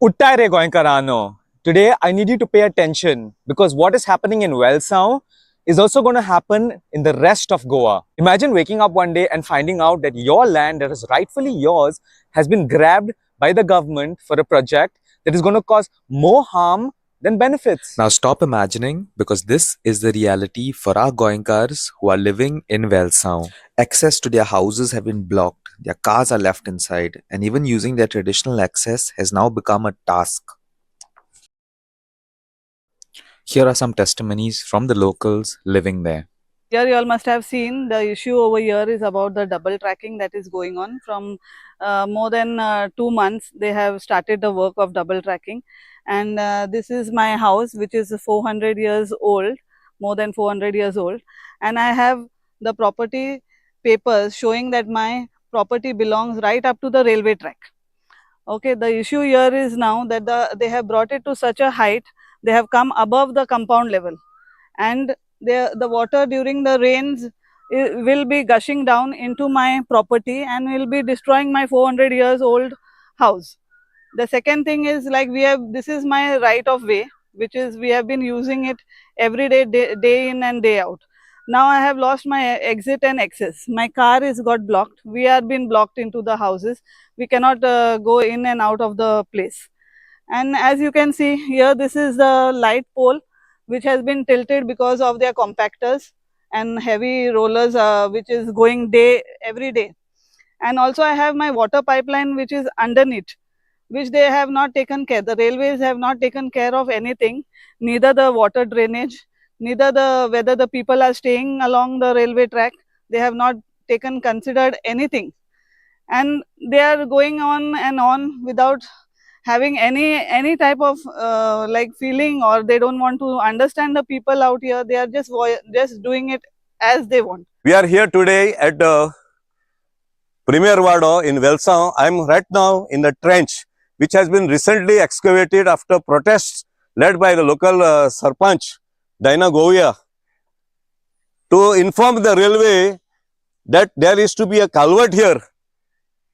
Uttai re Goenkarano. Today, I need you to pay attention because what is happening in Velçao is also going to happen in the rest of Goa. Imagine waking up one day and finding out that your land that is rightfully yours has been grabbed by the government for a project that is going to cause more harm than benefits. Now stop imagining, because this is the reality for our Goenkars who are living in Velçao. Access to their houses have been blocked, their cars are left inside, and even using their traditional access has now become a task. Here are some testimonies from the locals living there. Here you all must have seen the issue over here is about the double tracking that is going on. From more than 2 months they have started the work of double tracking, and this is my house, which is 400 years old, more than 400 years old, and I have the property papers showing that my property belongs right up to the railway track. Okay, the issue here is now that they have brought it to such a height, they have come above the compound level, and the water during the rains will be gushing down into my property and will be destroying my 400 years old house. The second thing is, like, this is my right of way, which is we have been using it every day in and day out. Now I have lost my exit and access. My car is got blocked. We are been blocked into the houses. We cannot go in and out of the place. And as you can see here, this is the light pole which has been tilted because of their compactors and heavy rollers, which is going every day. And also I have my water pipeline which is underneath, which they have not taken care. The railways have not taken care of anything, neither the water drainage, neither whether the people are staying along the railway track. They have not considered anything, and they are going on and on without having any type of like feeling, or they don't want to understand the people out here. They are just doing it as they want. We are here today at the Premier Wado in Velçao. I am right now in the trench which has been recently excavated after protests led by the local Sarpanch, Daina Govia, to inform the railway that there is to be a culvert here.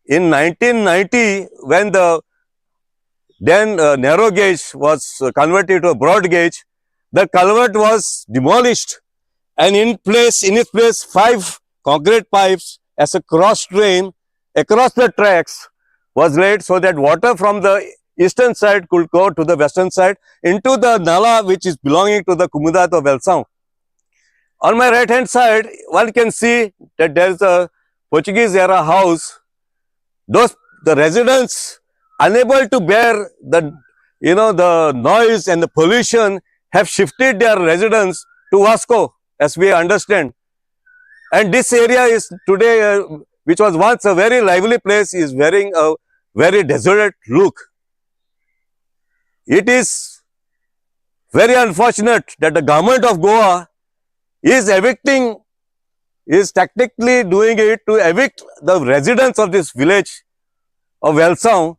In 1990, when the then narrow gauge was converted to a broad gauge, the culvert was demolished, and in its place 5 concrete pipes as a cross drain across the tracks was laid, so that water from the eastern side could go to the western side into the Nala which is belonging to the Comunidade of Velçao. On my right hand side, one can see that there is a Portuguese era house. The residents, unable to bear the noise and the pollution, have shifted their residence to Vasco, as we understand. And this area is today, which was once a very lively place, is wearing a very desolate look. It is very unfortunate that the government of Goa is tactically doing it to evict the residents of this village of Velçao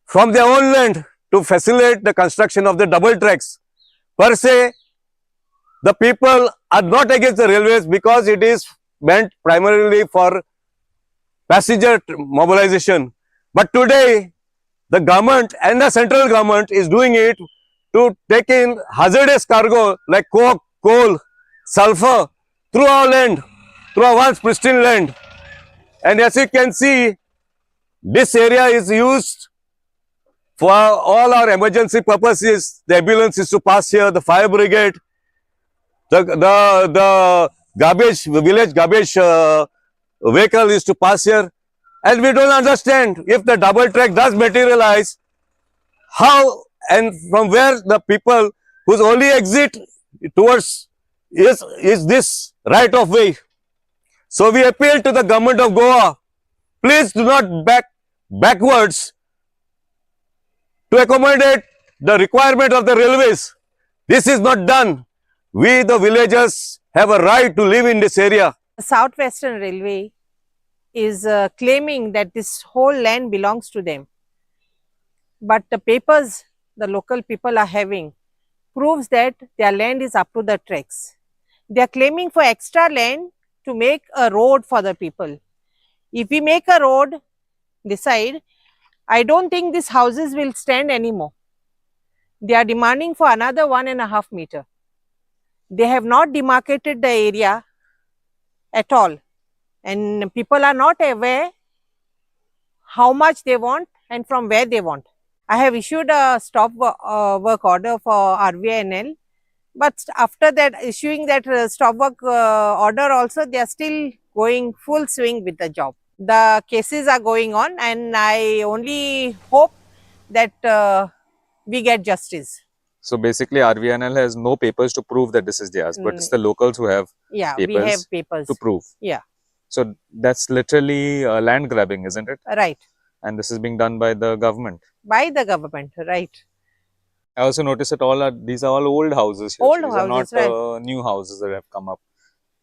from their own land to facilitate the construction of the double tracks. Per se, the people are not against the railways because it is meant primarily for passenger mobilization. But today, the government and the central government is doing it to take in hazardous cargo like coke, coal, sulfur through our land, through our once pristine land. And as you can see, this area is used for all our emergency purposes. The ambulance is to pass here, the fire brigade, the village garbage vehicle is to pass here. And we don't understand, if the double track does materialize, how and from where the people whose only exit towards is this right of way. So we appeal to the government of Goa, please do not backwards to accommodate the requirement of the railways. This is not done. We, the villagers, have a right to live in this area. The Southwestern Railway is claiming that this whole land belongs to them. But the papers the local people are having proves that their land is up to the tracks. They are claiming for extra land to make a road for the people. If we make a road this side, I don't think these houses will stand anymore. They are demanding for another 1.5 meter. They have not demarcated the area at all, and people are not aware how much they want and from where they want. I have issued a stop work order for RVNL, but after that issuing that stop work order also, they are still going full swing with the job. The cases are going on, and I only hope that we get justice. So basically, RVNL has no papers to prove that this is theirs, but it's the locals who have Yeah, we papers have papers to prove. Yeah. So that's literally land grabbing, isn't it? Right. And this is being done by the government. By the government, right. I also noticed that these are all old houses here. Old These houses, are not right. new houses that have come up.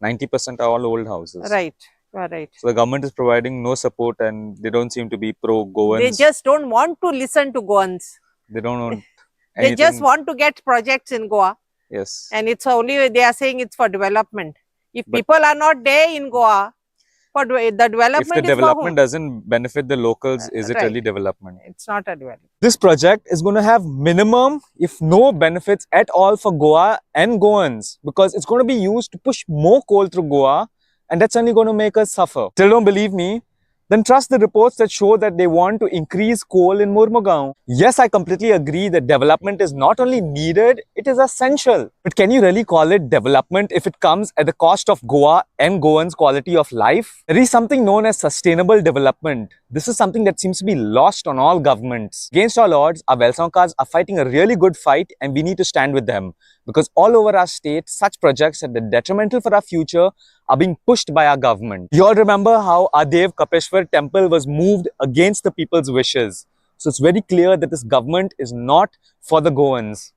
90% are all old houses. Right. Right. So the government is providing no support, and they don't seem to be pro-Goans. They just don't want to listen to Goans. They don't want They just want to get projects in Goa. Yes. And it's only, they are saying it's for development. If But people are not there in Goa, for the development if the is development doesn't benefit the locals, is it right. really development? It's not a development. This project is going to have minimum, if no benefits at all for Goa and Goans, because it's going to be used to push more coal through Goa, and that's only going to make us suffer. Still don't believe me? Then trust the reports that show that they want to increase coal in Murmagaon. Yes, I completely agree that development is not only needed, it is essential. But can you really call it development if it comes at the cost of Goa and Goans' quality of life? There is something known as sustainable development. This is something that seems to be lost on all governments. Against all odds, our Velçaokars are fighting a really good fight, and we need to stand with them. Because all over our state, such projects that are detrimental for our future are being pushed by our government. You all remember how our Dev Kapeshwar temple was moved against the people's wishes. So it's very clear that this government is not for the Goans.